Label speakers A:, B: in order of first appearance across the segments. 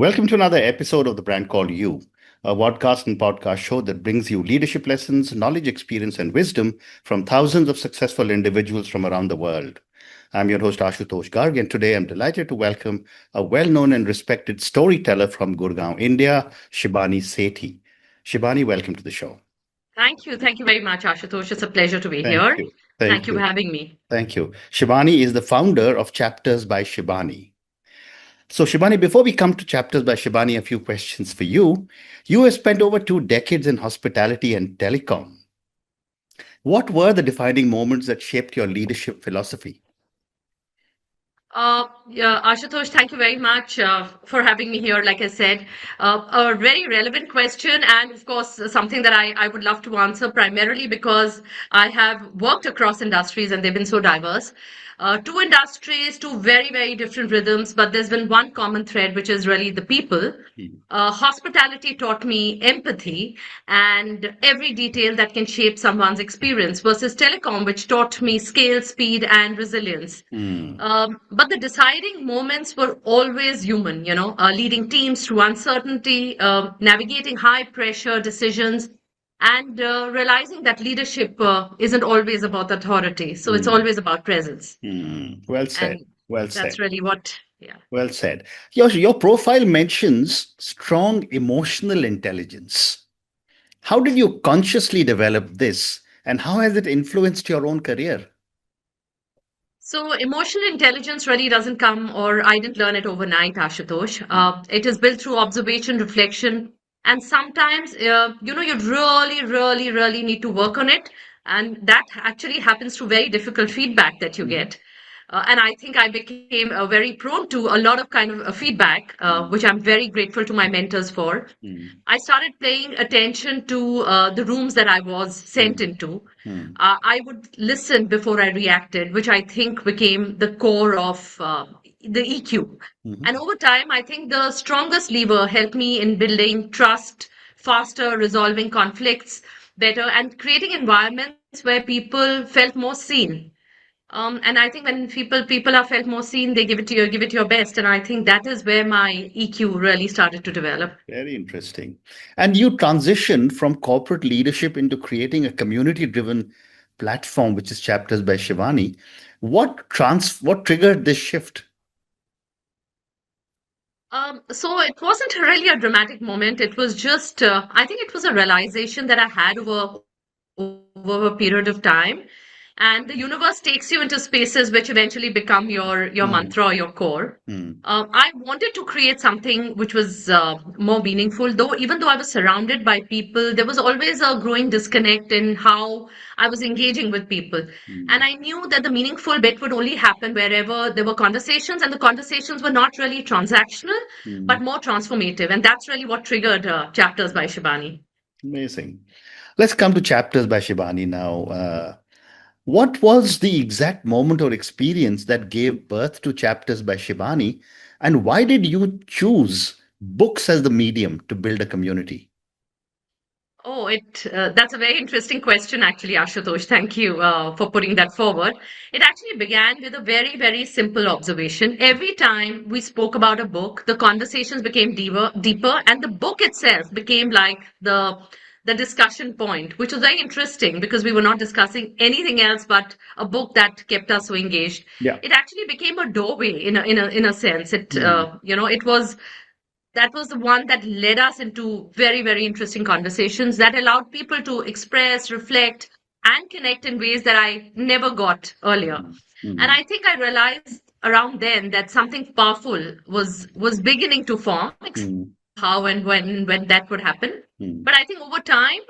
A: Welcome to another episode of The Brand Called You, a podcast and podcast show that brings you leadership lessons, knowledge, experience, and wisdom from thousands of successful individuals from around the world. I'm your host, Ashutosh Garg, and today I'm delighted to welcome a well known and respected storyteller from Gurgaon, India, Shibani Sethi. Shibani, welcome to the show.
B: Thank you. Thank you very much, Ashutosh. It's a pleasure to be
A: Thank
B: here.
A: you.
B: Thank
A: Thank
B: you for
A: you.
B: having me.
A: Thank you. Shibani is the founder of Chapters by Shibani. So, Shibani, before we come to Chapters by Shibani, a few questions for you. You have spent over 2 decades in hospitality and telecom. What were the defining moments that shaped your leadership philosophy?
B: Yeah, Ashutosh, thank you very much for having me here. Like I said, a very relevant question, and of course, something that I would love to answer primarily because I have worked across industries and they've been so diverse. Two industries, two very, very different rhythms, but there's been one common thread, which is really the people.
A: Hmm.
B: Hospitality taught me empathy and every detail that can shape someone's experience versus telecom, which taught me scale, speed, and resilience.
A: Hmm.
B: But the deciding moments were always human, leading teams through uncertainty, navigating high pressure decisions, and realizing that leadership isn't always about authority. So it's
A: Hmm.
B: always about presence.
A: Well said.
B: And
A: Well
B: that's
A: said.
B: really what, yeah.
A: Well said. Your profile mentions strong emotional intelligence. How did you consciously develop this, and how has it influenced your own career?
B: So emotional intelligence really doesn't come, or I didn't learn it overnight, Ashutosh. It is built through observation, reflection, and sometimes, you really, really, really need to work on it. And that actually happens through very difficult feedback that you
A: Mhm.
B: get. And I think I became very prone to a lot of kind of feedback,
A: Mm.
B: which I'm very grateful to my mentors for.
A: Mm.
B: I started paying attention to the rooms that I was sent
A: Mm.
B: into.
A: Mm.
B: I would listen before I reacted, which I think became the core of the EQ. And
A: Mhm.
B: over time, I think the strongest lever helped me in building trust, faster resolving conflicts, better, and creating environments where people felt more seen. And I think when people are felt more seen, they give it your best. And I think that is where my EQ really started to develop.
A: Very interesting. And you transitioned from corporate leadership into creating a community-driven platform, which is Chapters by Shivani. What triggered this shift?
B: So it wasn't really a dramatic moment. It was just, I think it was a realization that I had over a period of time. And the universe takes you into spaces which eventually become your
A: Mm.
B: mantra or your core.
A: Mm.
B: I wanted to create something which was more meaningful, though, even though I was surrounded by people, there was always a growing disconnect in how I was engaging with people. And
A: Mm.
B: I knew that the meaningful bit would only happen wherever there were conversations, and the conversations were not really transactional, but
A: Mm.
B: more transformative. And that's really what triggered Chapters by Shibani.
A: Amazing. Let's come to Chapters by Shivani now. What was the exact moment or experience that gave birth to Chapters by Shivani, and why did you choose books as the medium to build a community?
B: Oh, it that's a very interesting question, actually, Ashutosh. Thank you for putting that forward. It actually began with a very, very simple observation. Every time we spoke about a book, the conversations became deeper, and the book itself became like the discussion point, which was very interesting because we were not discussing anything else but a book that kept us so engaged.
A: Yeah.
B: It actually became a doorway in a sense.
A: Mm.
B: It was that was the one that led us into very, very interesting conversations that allowed people to express, reflect, and connect in ways that I never got earlier.
A: Mm.
B: And
A: Mm.
B: I think I realized around then that something powerful was beginning to form.
A: Mm.
B: How and when that would happen.
A: Mm.
B: But I think over time,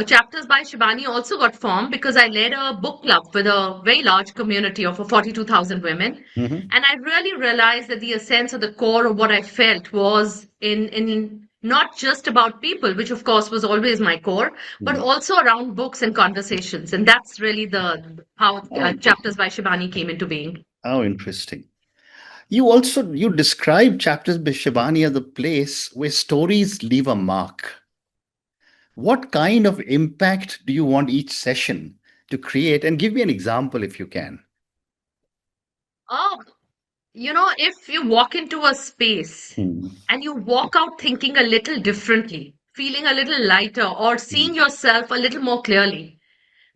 B: Chapters by Shibani also got formed because I led a book club with a very large community of 42,000 women.
A: Mhm.
B: And I really realized that the essence of the core of what I felt was in not just about people, which of course was always my core, but
A: Mm.
B: also around books and conversations. And that's really the how
A: How
B: Chapters
A: interesting.
B: by Shibani came into being.
A: How interesting. You describe Chapters by Shivani as a place where stories leave a mark. What kind of impact do you want each session to create? And give me an example if you can.
B: Oh, If you walk into a space
A: Hmm.
B: and you walk out thinking a little differently, feeling a little lighter, or
A: Hmm.
B: seeing yourself a little more clearly,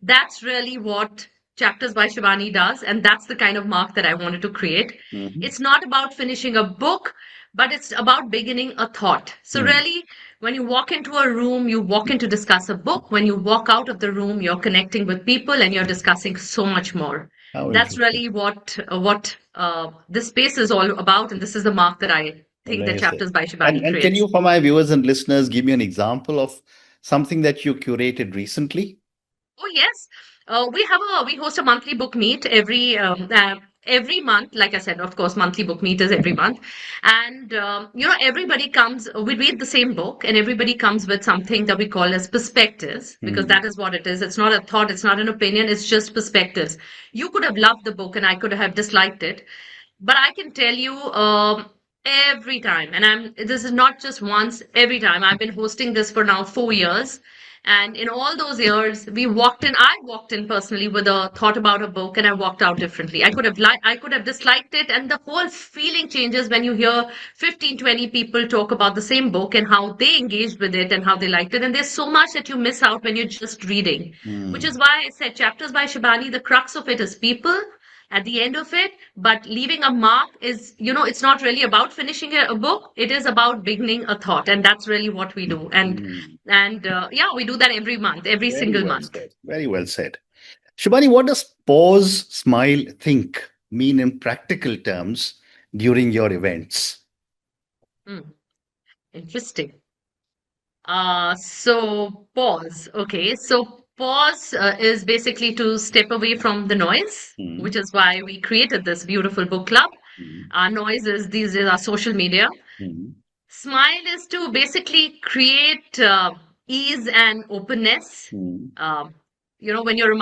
B: that's really what Chapters by Shivani does, and that's the kind of mark that I wanted to create.
A: Hmm.
B: It's not about finishing a book, but it's about beginning a thought. So,
A: Hmm.
B: really, when you walk into a room, you walk in to discuss a book. When you walk out of the room, you're connecting with people and you're discussing so much more.
A: How
B: That's
A: interesting.
B: really what this space is all about, and this is the mark that I think that
A: Amazing.
B: Chapters by
A: And
B: Shivani
A: and can
B: creates.
A: you, for my viewers and listeners, give me an example of something that you curated recently?
B: Oh yes, we host a monthly book meet every month. Like I said, of course, monthly book meet is every month, and everybody comes. We read the same book, and everybody comes with something that we call as perspectives, because
A: Hmm.
B: that is what it is. It's not a thought, it's not an opinion, it's just perspectives. You could have loved the book, and I could have disliked it, but I can tell you, every time, and this is not just once, every time. I've been hosting this for now 4 years. And in all those years, I walked in personally with a thought about a book and I walked out differently. I could have disliked it. And the whole feeling changes when you hear 15, 20 people talk about the same book and how they engaged with it and how they liked it. And there's so much that you miss out when you're just reading, which is
A: Hmm.
B: why I said Chapters by Shibani, the crux of it is people at the end of it, but leaving a mark is, it's not really about finishing a book. It is about beginning a thought, and that's really what we do.
A: Hmm.
B: And yeah, we do that every month, every
A: Very
B: single
A: well
B: month.
A: said. Very well said. Shubhani, what does pause, smile, think mean in practical terms during your events?
B: Hmm, interesting. So pause. Okay, so pause is basically to step away from the noise,
A: Hmm.
B: which is why we created this beautiful book club.
A: Hmm.
B: Our noise is these are our social media.
A: Hmm.
B: Smile is to basically create ease and openness.
A: Hmm.
B: Um, when you're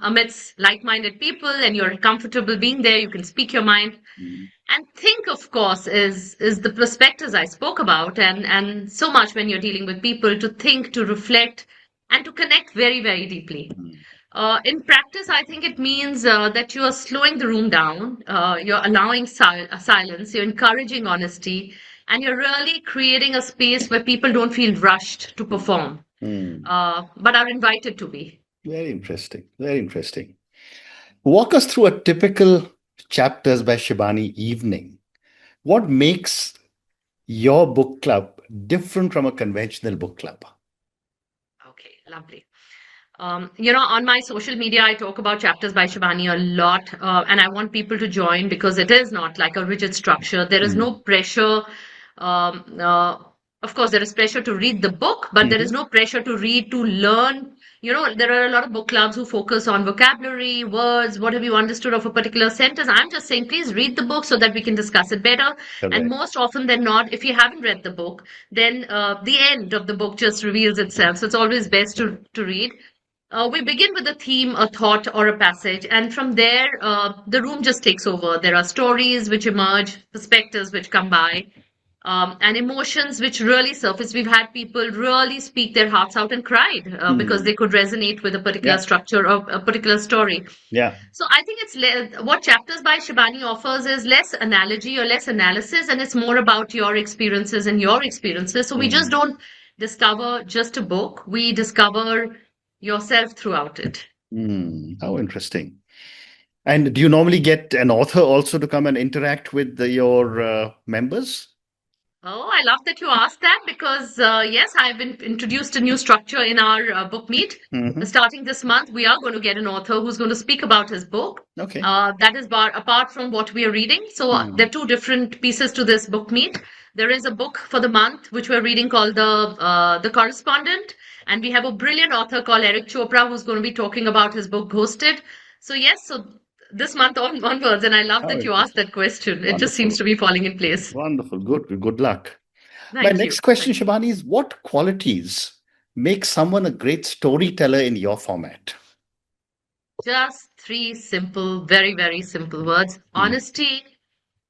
B: amidst like-minded people and you're comfortable being there, you can speak your mind.
A: Hmm.
B: And think, of course, is the perspectives I spoke about, and so much when you're dealing with people to think, to reflect, and to connect very, very deeply.
A: Hmm.
B: In practice, I think it means that you are slowing the room down, you're allowing silence, you're encouraging honesty, and you're really creating a space where people don't feel rushed to
A: Hmm.
B: perform,
A: Hmm.
B: but are invited to be.
A: Very interesting. Very interesting. Walk us through a typical chapters by Shibani evening. What makes your book club different from a conventional book club?
B: Okay, lovely. On my social media, I talk about Chapters by Shivani a lot, and I want people to join because it is not like a rigid structure. There is
A: Hmm.
B: no pressure. Um, uh, of course, there is pressure to read the book, but there is
A: Hmm.
B: no pressure to read to learn. There are a lot of book clubs who focus on vocabulary, words, what have you understood of a particular sentence. I'm just saying, please read the book so that we can discuss it better. And
A: Correct.
B: most often than not, if you haven't read the book, then the end of the book just reveals itself. So it's always best to read. We begin with a theme, a thought, or a passage, and from there, the room just takes over. There are stories which emerge, perspectives which come by, and emotions which really surface. We've had people really speak their hearts out and cried because
A: Hmm.
B: they could resonate with a particular
A: Yeah.
B: structure of a particular story.
A: Yeah.
B: So I think what Chapters by Shibani offers is less analogy or less analysis, and it's more about your experiences and your experiences. So we just
A: Hmm.
B: don't discover just a book, we discover yourself throughout it.
A: Hmm. How interesting. And do you normally get an author also to come and interact with your members?
B: Oh, I love that you asked that because, yes, I've been introduced a new structure in our book meet.
A: Hmm.
B: Starting this month, we are going to get an author who's going to speak about his book.
A: Okay.
B: That is apart from what we are reading. So there
A: Hmm.
B: are two different pieces to this book meet. There is a book for the month which we're reading called The Correspondent, and we have a brilliant author called Eric Chopra who's going to be talking about his book Ghosted. So yes, so this month onwards, and I love
A: How
B: that you asked
A: interesting.
B: that question. It just seems
A: Wonderful.
B: to be falling in place.
A: Wonderful. Good. Good luck. My
B: Thank
A: next
B: you.
A: question,
B: Thank you.
A: Shabani, is what qualities make someone a great storyteller in your format?
B: Just three simple, very, very simple words:
A: Hmm.
B: honesty,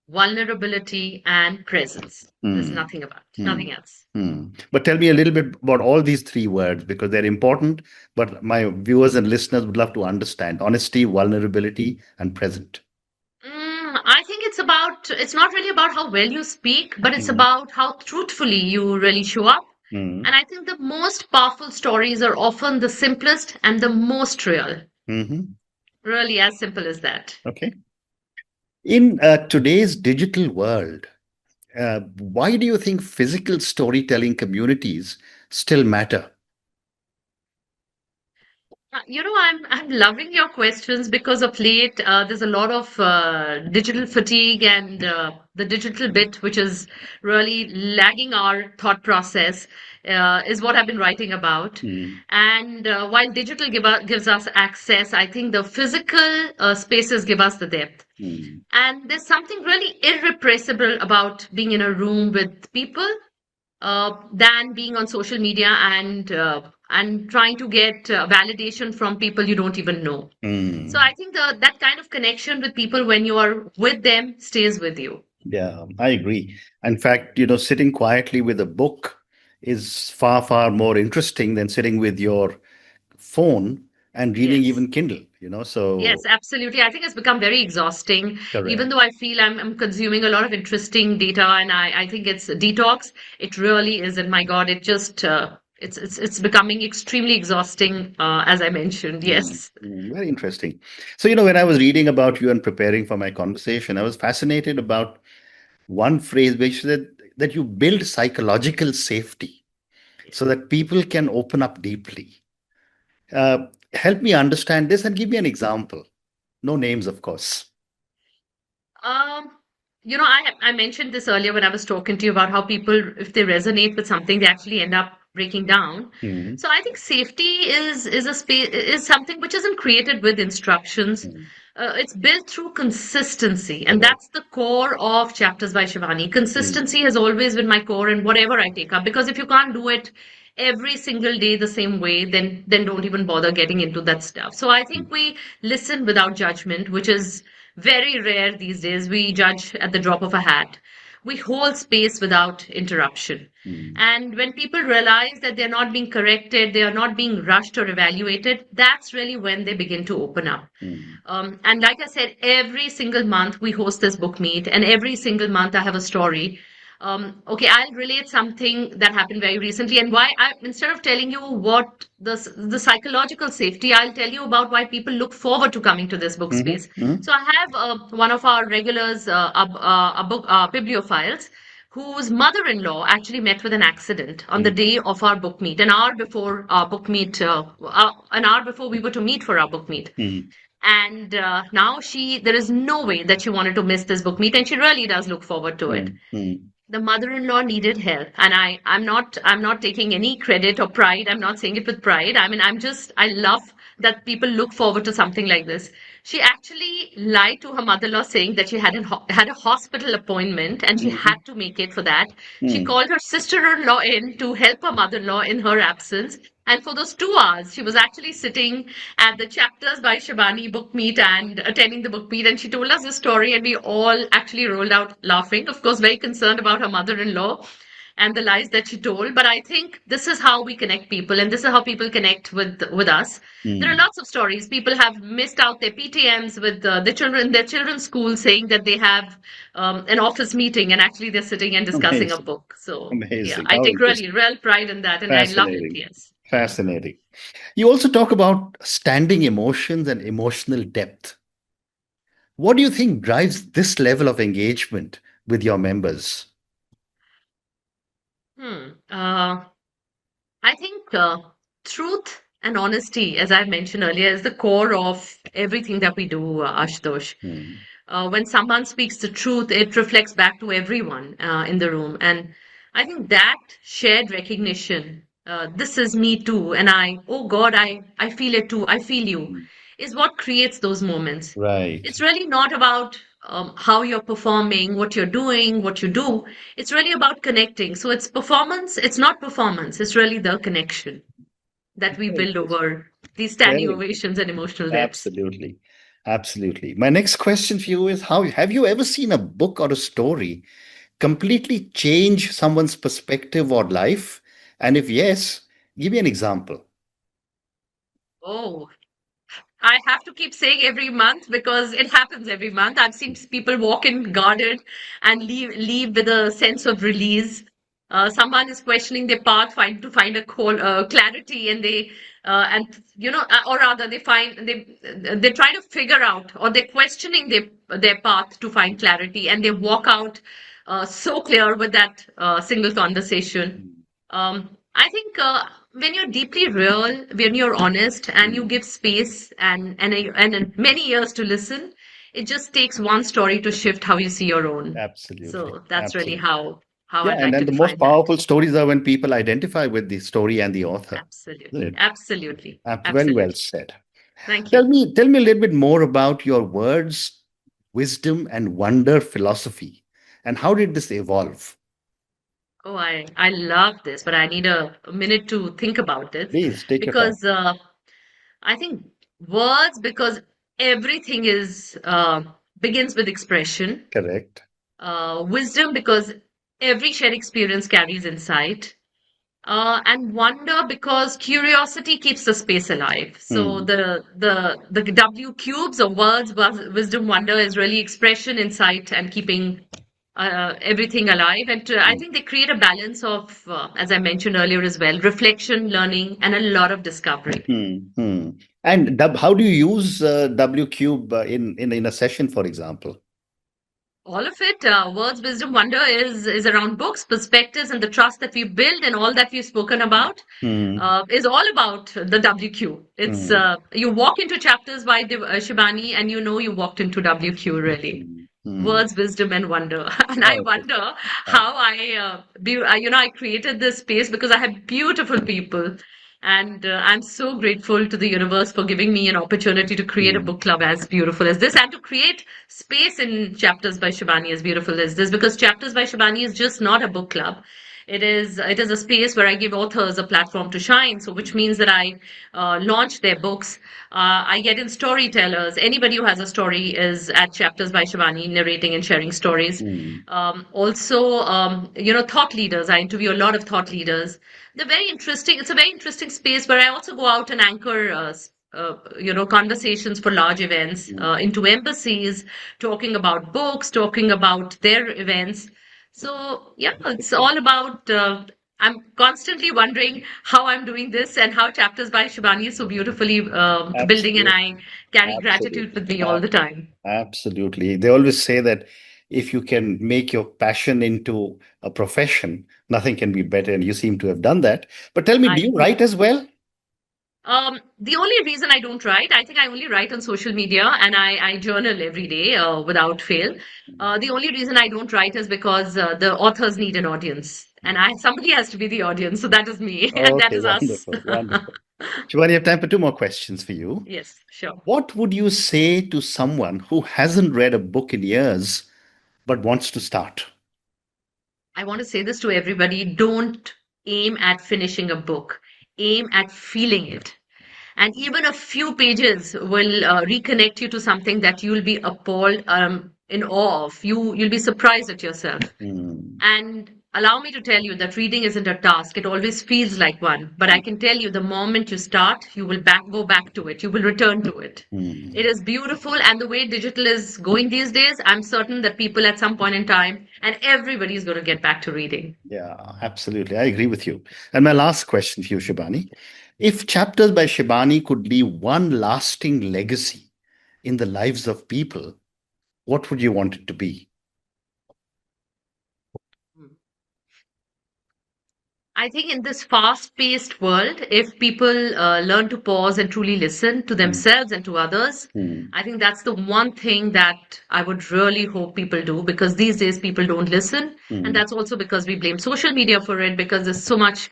B: vulnerability, and presence. There's
A: Hmm.
B: nothing about,
A: Hmm.
B: nothing else.
A: Hmm. But tell me a little bit about all these three words because they're important. But my viewers and listeners would love to understand honesty, vulnerability, and present.
B: I think it's it's not really about how well you speak, but it's
A: Mm,
B: about how truthfully you really show up.
A: mm,
B: And I think the most powerful stories are often the simplest and the most real.
A: mhm.
B: Really, as simple as that.
A: Okay. In today's digital world, why do you think physical storytelling communities still matter?
B: I'm loving your questions because of late there's a lot of digital fatigue and the digital bit, which is really lagging our thought process, is what I've been writing about.
A: Mm,
B: And while digital gives us access, I think the physical spaces give us the depth.
A: mm,
B: And there's something really irrepressible about being in a room with people than being on social media and trying to get validation from people you don't even know. So
A: mm.
B: I think that kind of connection with people when you are with them stays with you.
A: Yeah, I agree. In fact, sitting quietly with a book is far, far more interesting than sitting with your phone and reading
B: Yes.
A: even Kindle,
B: Yes,
A: so
B: absolutely. I think it's become very exhausting, even
A: correct.
B: though I feel I'm consuming a lot of interesting data and I think it's a detox. It really is. And my God, it's becoming extremely exhausting, as I mentioned.
A: Mm,
B: Yes.
A: very interesting. So, when I was reading about you and preparing for my conversation, I was fascinated about one phrase which said that you build psychological safety so that people can open up deeply. Help me understand this and give me an example. No names, of course.
B: Um, I mentioned this earlier when I was talking to you about how people, if they resonate with something, they actually end up breaking down.
A: Mm,
B: So I think safety is a space is something which isn't created with instructions.
A: mm,
B: It's built through consistency, and
A: correct.
B: that's the core of Chapters by Shivani.
A: Mm,
B: Consistency has always been my core in whatever I take up, because if you can't do it every single day the same way, then don't even bother getting into that stuff. So I
A: mm,
B: think we listen without judgment, which is very rare these days. We judge at the drop of a hat. We hold space without interruption.
A: mm,
B: And when people realize that they're not being corrected, they are not being rushed or evaluated, that's really when they begin to open up.
A: mm,
B: And like I said, every single month we host this book meet, and every single month I have a story. Okay, I'll relate something that happened very recently, and why I instead of telling you what the psychological safety, I'll tell you about why people look forward to coming to this book
A: mhm,
B: space.
A: mhm,
B: So I have one of our regulars, a book bibliophiles, whose mother-in-law actually met with an accident on the
A: mm,
B: day of our book meet, an hour before our book meet, an hour before we were to meet for our book meet.
A: mm,
B: And now there is no way that she wanted to miss this book meet, and she really does look forward to it.
A: mm, mm,
B: The mother-in-law needed help, and I'm not taking any credit or pride. I'm not saying it with pride. I mean, I love that people look forward to something like this. She actually lied to her mother-in-law saying that she had a hospital appointment and she had
A: mhm,
B: to make it for that. She
A: mm.
B: called her sister-in-law in to help her mother-in-law in her absence. And for those 2 hours, she was actually sitting at the Chapters by Shibani book meet and attending the book meet. And she told us the story, and we all actually rolled out laughing. Of course, very concerned about her mother in law and the lies that she told. But I think this is how we connect people, and this is how people connect with us. There are
A: Mm.
B: lots of stories. People have missed out their PTMs with their children's school, saying that they have an office meeting, and actually they're sitting and discussing a
A: Amazing.
B: book. So yeah,
A: Amazing.
B: I
A: How
B: take really
A: interesting.
B: real pride in that, and I love it.
A: Fascinating.
B: Yes.
A: Fascinating. You also talk about standing emotions and emotional depth. What do you think drives this level of engagement with your members?
B: Hmm. I think truth and honesty, as I mentioned earlier, is the core of everything that we do, Ashutosh.
A: Mm,
B: When someone speaks the truth, it reflects back to everyone in the room. And I think that shared recognition, this is me too, and oh God, I feel it too, I feel you,
A: mm.
B: is what creates those moments.
A: Right.
B: It's really not about how you're performing, what you're doing, what you do. It's really about connecting. So it's performance, it's not performance, it's really the connection that we
A: Very
B: build
A: interesting.
B: over these standing
A: Very interesting.
B: ovations and emotional depths.
A: Absolutely. Absolutely. My next question for you is, how have you ever seen a book or a story completely change someone's perspective or life? And if yes, give me an example.
B: Oh, I have to keep saying every month because it happens every month. I've seen people walk in guarded and leave with a sense of release. Someone is questioning their path, find to find a clarity, and or rather, they try to figure out, or they're questioning their path to find clarity, and they walk out so clear with that single conversation. I think when you're deeply real, when you're honest, and you
A: Mm.
B: give space and many years to listen, it just takes one story to shift how you see your own.
A: Absolutely.
B: So that's really
A: Absolutely.
B: how
A: Yeah,
B: I'd
A: and
B: like
A: then
B: to
A: the most
B: define that.
A: powerful stories are when people identify with the story and the author, isn't
B: Absolutely,
A: it?
B: absolutely,
A: Very well
B: absolutely.
A: said.
B: Thank you.
A: Tell me a little bit more about your words, wisdom, and wonder philosophy, and how did this evolve?
B: Oh, I love this, but I need a minute to think about it
A: Please take your time.
B: because I think words because everything is begins with expression.
A: Correct.
B: Wisdom because every shared experience carries insight, and wonder because curiosity keeps the space alive. So
A: Hmm.
B: the W cubes of words, wisdom, wonder is really expression, insight, and keeping everything alive. And I
A: Hmm.
B: think they create a balance of, as I mentioned earlier as well, reflection, learning, and a lot of discovery.
A: Hmm. Hmm. And how do you use W cube in a session, for example?
B: All of it, words, wisdom, wonder is around books, perspectives, and the trust that we build, and all that we've spoken about
A: Hmm.
B: is all about the WQ. It's
A: Hmm.
B: you walk into chapters by Shibani, and you know you walked into WQ really.
A: Hmm. Hmm.
B: Words, wisdom, and wonder. And I
A: Okay.
B: wonder
A: Uh,
B: how I created this space because I have beautiful people. And I'm so grateful to the universe for giving me an opportunity to create a
A: hmm.
B: book club as beautiful as this and to create space in Chapters by Shibani as beautiful as this because Chapters by Shibani is just not a book club. It is a space where I give authors a platform to shine. So which means that I launch their books. I get in storytellers. Anybody who has a story is at Chapters by Shivani, narrating and sharing stories.
A: Hmm.
B: Also, thought leaders. I interview a lot of thought leaders. They're very interesting. It's a very interesting space where I also go out and anchor. Conversations for large events
A: Hmm.
B: into embassies, talking about books, talking about their events. So, yeah, it's all about. I'm constantly wondering how I'm doing this and how Chapters by Shibani is so beautifully building, and
A: Absolutely.
B: I carry gratitude
A: Absolutely.
B: with me all the time.
A: Absolutely. They always say that if you can make your passion into a profession, nothing can be better. And you seem to have done that. But tell me,
B: I
A: do you
B: agree.
A: write as well?
B: The only reason I don't write, I think I only write on social media and I journal every day without fail. The only reason I don't write is because the authors need an audience, and somebody has to be the audience. So that is me, and that
A: Okay,
B: is us.
A: wonderful, wonderful. Shivani, I have time for two more questions for you.
B: Yes, sure.
A: What would you say to someone who hasn't read a book in years but wants to start?
B: I want to say this to everybody. Don't aim at finishing a book. Aim at feeling it. And even a few pages will reconnect you to something that you'll be appalled, in awe of. You'll be surprised at yourself.
A: Hmm.
B: And allow me to tell you that reading isn't a task. It always feels like one. But I can tell you the moment you start, you will go back to it. You will return to it.
A: Hmm.
B: It is beautiful. And the way digital is going these days, I'm certain that people at some point in time, and everybody is going to get back to reading.
A: Yeah, absolutely. I agree with you. And my last question for you, Shibani. If Chapters by Shibani could leave one lasting legacy in the lives of people, what would you want it to be?
B: I think in this fast-paced world, if people learn to pause and truly listen to
A: Hmm.
B: themselves and to others,
A: Hmm.
B: I think that's the one thing that I would really hope people do because these days people don't listen. And
A: Hmm.
B: that's also because we blame social media for it because there's so much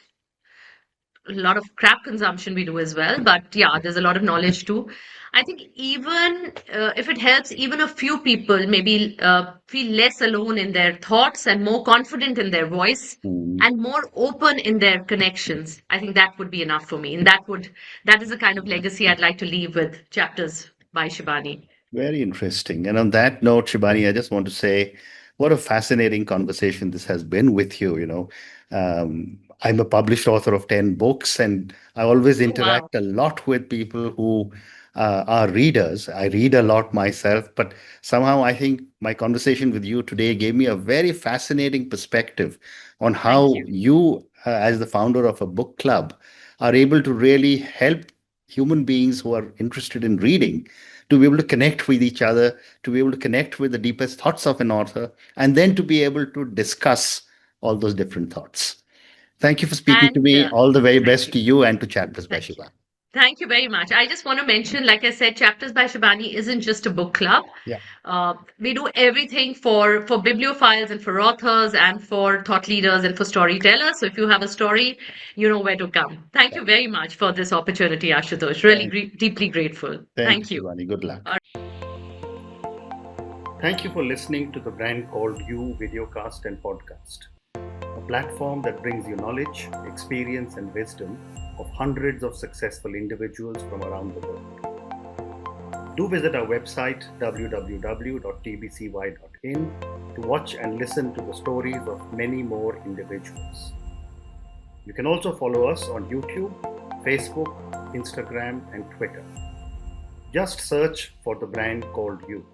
B: a lot of crap consumption we do as well. But yeah, there's a lot of knowledge too. I think even if it helps, even a few people maybe feel less alone in their thoughts and more confident in their voice
A: Hmm.
B: and more open in their connections. I think that would be enough for me. And that is the kind of legacy I'd like to leave with chapters by Shibani.
A: Very interesting. And on that note, Shibani, I just want to say what a fascinating conversation this has been with you. I'm a published author of 10 books, and I always
B: Oh wow.
A: interact a lot with people who our readers. I read a lot myself, but somehow I think my conversation with you today gave me a very fascinating perspective on
B: Thank
A: how
B: you.
A: you, as the founder of a book club, are able to really help human beings who are interested in reading to be able to connect with each other, to be able to connect with the deepest thoughts of an author, and then to be able to discuss all those different thoughts. Thank you for speaking to
B: And
A: me. All the very
B: thank
A: best
B: you.
A: to you and to Chapters by
B: Thank you.
A: Shiva.
B: Thank you very much. I just want to mention, like I said, Chapters by Shibani isn't just a book club.
A: Yeah,
B: We do everything for bibliophiles and for authors and for thought leaders and for storytellers. So if you have a story, you know where to come. Thank
A: yeah.
B: you very much for this opportunity, Ashutosh. Really
A: Thank,
B: deeply grateful.
A: thank you,
B: Thank you.
A: Shivani. Good luck. Thank you for listening to the brand called You Videocast and Podcast, a platform that brings you knowledge, experience, and wisdom of hundreds of successful individuals from around the world. Do visit our website www.tbcy.in to watch and listen to the stories of many more individuals. You can also follow us on YouTube, Facebook, Instagram, and Twitter. Just search for the brand called You.